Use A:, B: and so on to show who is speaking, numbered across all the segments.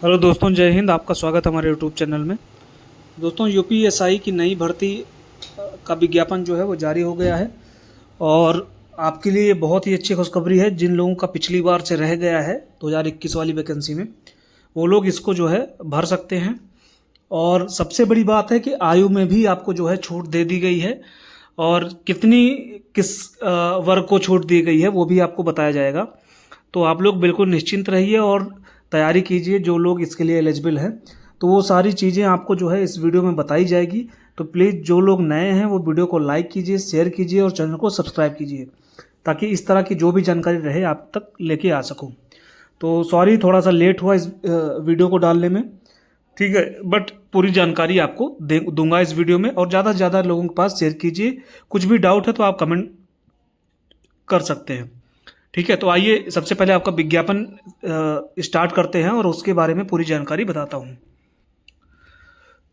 A: Hello दोस्तों, जय हिंद। आपका स्वागत है हमारे यूट्यूब चैनल में। दोस्तों, यूपीएसआई की नई भर्ती का विज्ञापन जो है वो जारी हो गया है और आपके लिए ये बहुत ही अच्छी खुशखबरी है। जिन लोगों का पिछली बार से रह गया है 2021 वाली वैकेंसी में, वो लोग इसको जो है भर सकते हैं। और सबसे बड़ी बात है कि आयु में भी आपको जो है छूट दे दी गई है और किस वर्ग को छूट दी गई है वो भी आपको बताया जाएगा। तो आप लोग बिल्कुल निश्चिंत रहिए और तैयारी कीजिए। जो लोग इसके लिए एलिजिबल हैं तो वो सारी चीज़ें आपको जो है इस वीडियो में बताई जाएगी। तो प्लीज़ जो लोग नए हैं वो वीडियो को लाइक कीजिए, शेयर कीजिए और चैनल को सब्सक्राइब कीजिए, ताकि इस तरह की जो भी जानकारी रहे आप तक लेके आ सकूं। तो सॉरी, थोड़ा सा लेट हुआ इस वीडियो को डालने में, ठीक है, बट पूरी जानकारी आपको दूंगा इस वीडियो में। और ज़्यादा से ज़्यादा लोगों के पास शेयर कीजिए। कुछ भी डाउट है तो आप कमेंट कर सकते हैं, ठीक है। तो आइए सबसे पहले आपका विज्ञापन स्टार्ट करते हैं और उसके बारे में पूरी जानकारी बताता हूं।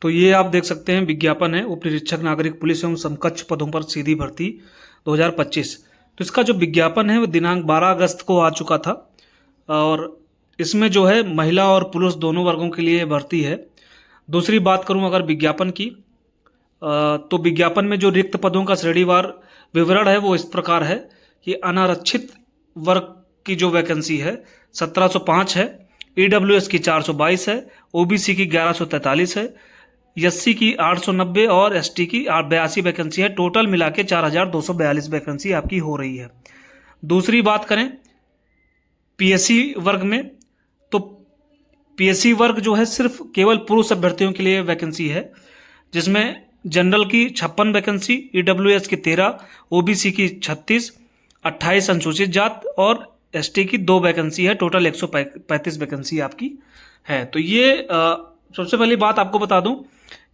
A: तो ये आप देख सकते हैं, विज्ञापन है उप निरीक्षक नागरिक पुलिस एवं समकक्ष पदों पर सीधी भर्ती 2025। तो इसका जो विज्ञापन है वो दिनांक 12 अगस्त को आ चुका था और इसमें जो है महिला और पुरुष दोनों वर्गों के लिए भर्ती है। दूसरी बात करूं अगर विज्ञापन की, तो विज्ञापन में जो रिक्त पदों का श्रेणीवार विवरण है वो इस प्रकार है कि अनारक्षित वर्ग की जो वैकेंसी है 1705 है, ईडब्ल्यूएस की 422 है, ओबीसी की 1143 है, एससी की 890 और एसटी की 82 वैकेंसी है। टोटल मिला के 4242 वैकेंसी आपकी हो रही है। दूसरी बात करें पीएससी वर्ग में, तो पीएससी वर्ग जो है सिर्फ केवल पुरुष अभ्यर्थियों के लिए वैकेंसी है, जिसमें जनरल की 56 वैकेंसी, ईडब्ल्यूएस की 13, ओबीसी की 36, 28 अनुसूचित जात और एसटी की 2 वैकेंसी है। टोटल 135 वैकेंसी आपकी है। तो ये सबसे पहली बात आपको बता दूं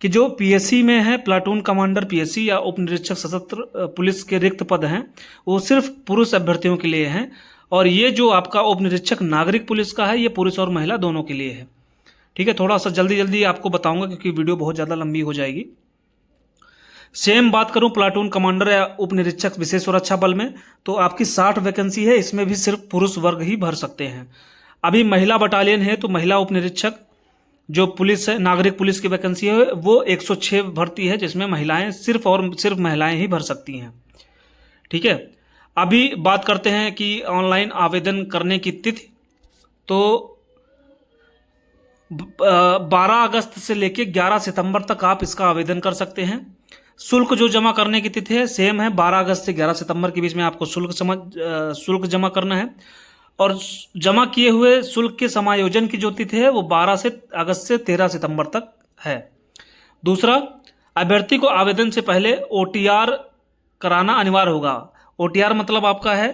A: कि जो पीएससी में है, प्लाटून कमांडर पीएससी या उप निरीक्षक सशस्त्र पुलिस के रिक्त पद हैं, वो सिर्फ पुरुष अभ्यर्थियों के लिए हैं। और ये जो आपका उप निरीक्षक नागरिक पुलिस का है, ये पुरुष और महिला दोनों के लिए है, ठीक है। थोड़ा सा जल्दी जल्दी आपको बताऊंगा क्योंकि वीडियो बहुत ज़्यादा लंबी हो जाएगी। सेम बात करूं प्लाटून कमांडर या उप निरीक्षक विशेष सुरक्षा बल में, तो आपकी 60 वैकेंसी है। इसमें भी सिर्फ पुरुष वर्ग ही भर सकते हैं। अभी महिला बटालियन है तो महिला उप निरीक्षक जो पुलिस है, नागरिक पुलिस की वैकेंसी है वो 106 भर्ती है, जिसमें महिलाएं सिर्फ और सिर्फ महिलाएं ही भर सकती हैं, ठीक है। अभी बात करते हैं कि ऑनलाइन आवेदन करने की तिथि, तो 12 अगस्त से लेकर 11 सितंबर तक आप इसका आवेदन कर सकते हैं। शुल्क जो जमा करने की तिथि है सेम है, 12 अगस्त से 11 सितंबर के बीच में आपको शुल्क जमा करना है। और जमा किए हुए शुल्क के समायोजन की जो तिथि है वो 12 से अगस्त से 13 सितंबर तक है। दूसरा, अभ्यर्थी को आवेदन से पहले ओटीआर कराना अनिवार्य होगा। ओटीआर मतलब आपका है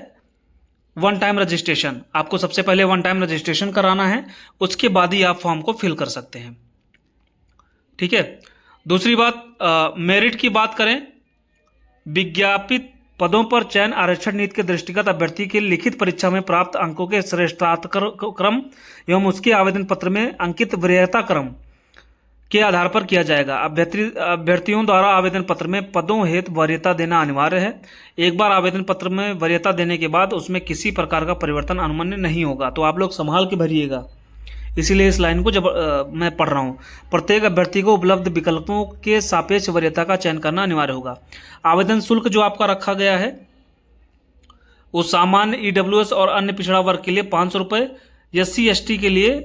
A: वन टाइम रजिस्ट्रेशन। आपको सबसे पहले वन टाइम रजिस्ट्रेशन कराना है, उसके बाद ही आप फॉर्म को फिल कर सकते हैं, ठीक है। दूसरी बात, मेरिट की बात करें, विज्ञापित पदों पर चयन आरक्षण नीति के दृष्टिगत अभ्यर्थी के लिखित परीक्षा में प्राप्त अंकों के श्रेष्ठता क्रम एवं उसके आवेदन पत्र में अंकित वरीयता क्रम के आधार पर किया जाएगा। अभ्यर्थियों द्वारा आवेदन पत्र में पदों हेतु वरीयता देना अनिवार्य है। एक बार आवेदन पत्र में वरीयता देने के बाद उसमें किसी प्रकार का परिवर्तन अनुमन्य नहीं होगा। तो आप लोग संभाल के भरिएगा, इसीलिए इस लाइन को मैं पढ़ रहा हूँ। प्रत्येक अभ्यर्थी को उपलब्ध विकल्पों के सापेक्ष वरीयता का चयन करना अनिवार्य होगा। आवेदन शुल्क जो आपका रखा गया है वो सामान्य ईडब्ल्यूएस और अन्य पिछड़ा वर्ग के लिए 500 रुपये, एससी एसटी के लिए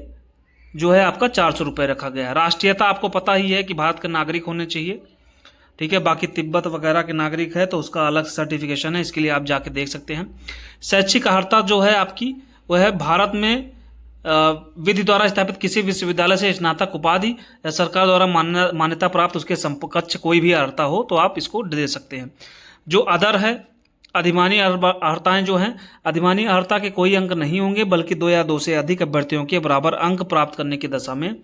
A: जो है आपका 400 रुपये रखा गया है। राष्ट्रीयता आपको पता ही है कि भारत के नागरिक होने चाहिए, ठीक है। बाकी तिब्बत वगैरह के नागरिक है तो उसका अलग सर्टिफिकेशन है, इसके लिए आप जाके देख सकते हैं। शैक्षिक अर्हता जो है आपकी वह है भारत में विधि द्वारा स्थापित किसी विश्वविद्यालय से स्नातक उपाधि या सरकार द्वारा मान्यता प्राप्त उसके समकक्ष कोई भी अर्हता हो तो आप इसको दे सकते हैं। जो अदर है, अधिमानी अर्हताएं जो हैं, अधिमानी अर्हता के कोई अंक नहीं होंगे, बल्कि 2 या 2 से अधिक अभ्यर्थियों के बराबर अंक प्राप्त करने की दशा में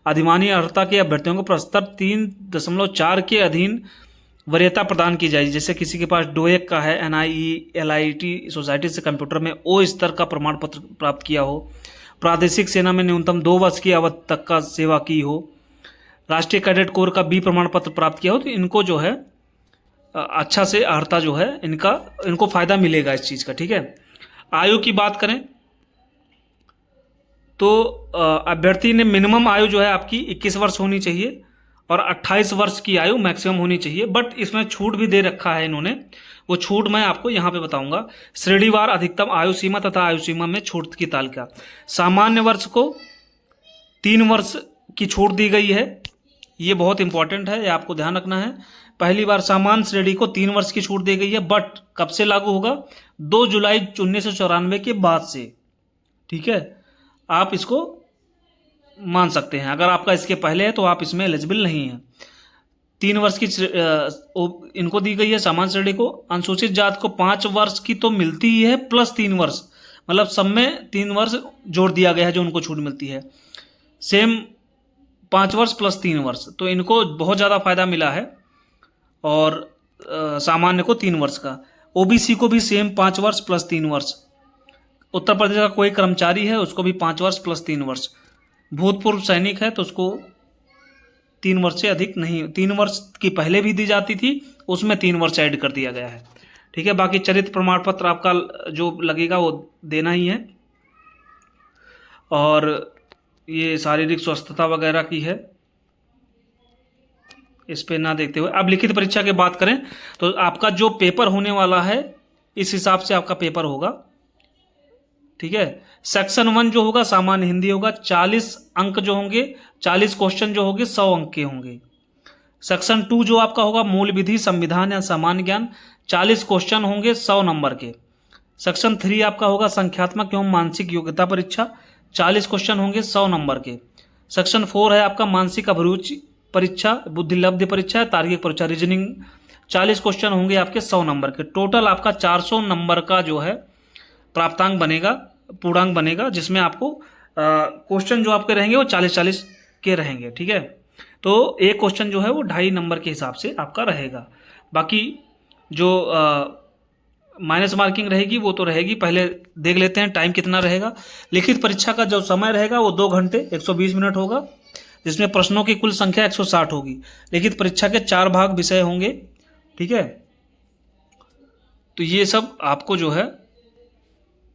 A: अधिमानी अर्हता के अभ्यर्थियों को प्रस्तर 3.4 के अधीन वरीयता प्रदान की जाएगी। जैसे किसी के पास डोएक का है, एनआईई एलआईटी सोसाइटी से कंप्यूटर में ओ स्तर का प्रमाण पत्र प्राप्त किया हो, प्रादेशिक सेना में न्यूनतम 2 वर्ष की अवधि तक का सेवा की हो, राष्ट्रीय कैडेट कोर का बी प्रमाण पत्र प्राप्त किया हो, तो इनको जो है अच्छा से अर्हता जो है इनको फायदा मिलेगा इस चीज़ का, ठीक है। आयु की बात करें तो अभ्यर्थी ने मिनिमम आयु जो है आपकी 21 वर्ष होनी चाहिए और 28 वर्ष की आयु मैक्सिमम होनी चाहिए। बट इसमें छूट भी दे रखा है इन्होंने, वो छूट मैं आपको यहाँ पे बताऊंगा। श्रेणीवार अधिकतम आयु सीमा तथा आयु सीमा में छूट की तालिका। सामान्य वर्ष को 3 वर्ष की छूट दी गई है, ये बहुत इंपॉर्टेंट है, ये आपको ध्यान रखना है। पहली बार सामान्य श्रेणी को 3 वर्ष की छूट दी गई है, बट कब से लागू होगा? 2 जुलाई 1994 के बाद से। ठीक है, आप इसको मान सकते हैं। अगर आपका इसके पहले है तो आप इसमें एलिजिबल नहीं है। 3 वर्ष की इनको दी गई है सामान्य श्रेणी को। अनुसूचित जात को 5 वर्ष की तो मिलती ही है प्लस 3 वर्ष, मतलब सब में 3 वर्ष जोड़ दिया गया है जो उनको छूट मिलती है। सेम 5 वर्ष प्लस 3 वर्ष, तो इनको बहुत ज़्यादा फायदा मिला है। और सामान्य को 3 वर्ष का। ओबीसी को भी सेम 5 वर्ष प्लस 3 वर्ष। उत्तर प्रदेश का कोई कर्मचारी है उसको भी 5 वर्ष प्लस 3 वर्ष। भूतपूर्व सैनिक है तो उसको 3 वर्ष से अधिक नहीं, 3 वर्ष की पहले भी दी जाती थी, उसमें 3 वर्ष ऐड कर दिया गया है। ठीक है, बाकी चरित्र प्रमाण पत्र आपका जो लगेगा वो देना ही है। और ये शारीरिक स्वस्थता वगैरह की है, इस पे ना देखते हुए अब लिखित परीक्षा की बात करें तो आपका जो पेपर होने वाला है इस हिसाब से आपका पेपर होगा। ठीक है, सेक्शन 1 जो होगा सामान्य हिंदी होगा, 40 अंक जो होंगे, 40 क्वेश्चन जो होंगे 100 अंक के होंगे। सेक्शन 2 जो आपका होगा मूल विधि, संविधान या सामान्य ज्ञान, 40 क्वेश्चन होंगे 100 नंबर के। सेक्शन 3 आपका होगा संख्यात्मक एवं मानसिक योग्यता परीक्षा, 40 क्वेश्चन होंगे 100 नंबर के। सेक्शन 4 है आपका मानसिक अभिरुचि परीक्षा, बुद्धिलब्धि परीक्षा, तार्किक परीक्षा, रीजनिंग, 40 क्वेश्चन होंगे आपके 100 नंबर के। टोटल आपका 400 नंबर का जो है प्राप्तांक बनेगा, पूर्णांक बनेगा, जिसमें आपको क्वेश्चन जो आपके रहेंगे वो 40-40 के रहेंगे। ठीक है, तो एक क्वेश्चन जो है वो 2.5 नंबर के हिसाब से आपका रहेगा। बाकी जो माइनस मार्किंग रहेगी वो तो रहेगी, पहले देख लेते हैं टाइम कितना रहेगा। लिखित परीक्षा का जो समय रहेगा वो 2 घंटे 120 मिनट होगा, जिसमें प्रश्नों की कुल संख्या 160 होगी। लिखित परीक्षा के 4 भाग विषय होंगे। ठीक है, तो ये सब आपको जो है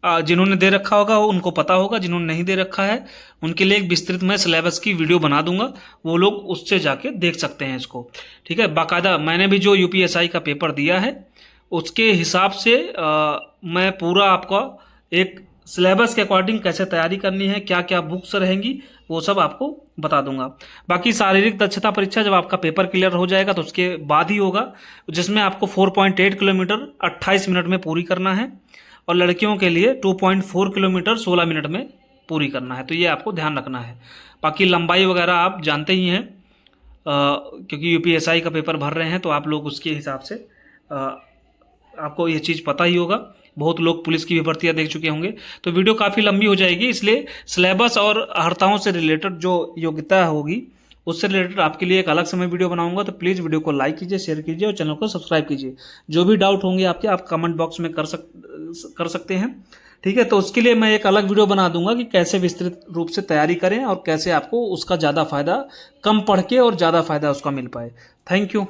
A: जिन्होंने दे रखा होगा वो उनको पता होगा, जिन्होंने नहीं दे रखा है उनके लिए एक विस्तृत मैं सिलेबस की वीडियो बना दूंगा, वो लोग उससे जाके देख सकते हैं इसको। ठीक है, बाकायदा मैंने भी जो यूपीएसआई का पेपर दिया है उसके हिसाब से मैं पूरा आपका एक सिलेबस के अकॉर्डिंग कैसे तैयारी करनी है, क्या क्या बुक्स रहेंगी, वो सब आपको बता दूंगा। बाकी शारीरिक दक्षता परीक्षा जब आपका पेपर क्लियर हो जाएगा तो उसके बाद ही होगा, जिसमें आपको 4.8 किलोमीटर 28 मिनट में पूरी करना है और लड़कियों के लिए 2.4 किलोमीटर 16 मिनट में पूरी करना है। तो ये आपको ध्यान रखना है। बाकी लंबाई वगैरह आप जानते ही हैं, क्योंकि यूपीएसआई का पेपर भर रहे हैं तो आप लोग उसके हिसाब से आपको ये चीज़ पता ही होगा। बहुत लोग पुलिस की भी भर्तियाँ देख चुके होंगे, तो वीडियो काफ़ी लंबी हो जाएगी, इसलिए सिलेबस और अर्हताओं से रिलेटेड जो योग्यता होगी उससे रिलेटेड आपके लिए एक अलग से मैं वीडियो बनाऊंगा। तो प्लीज़ वीडियो को लाइक कीजिए, शेयर कीजिए और चैनल को सब्सक्राइब कीजिए। जो भी डाउट होंगे आपके आप कमेंट बॉक्स में कर सकते हैं। ठीक है, तो उसके लिए मैं एक अलग वीडियो बना दूंगा कि कैसे विस्तृत रूप से तैयारी करें और कैसे आपको उसका ज़्यादा फायदा, कम पढ़ के और ज़्यादा फायदा उसका मिल पाए। Thank you.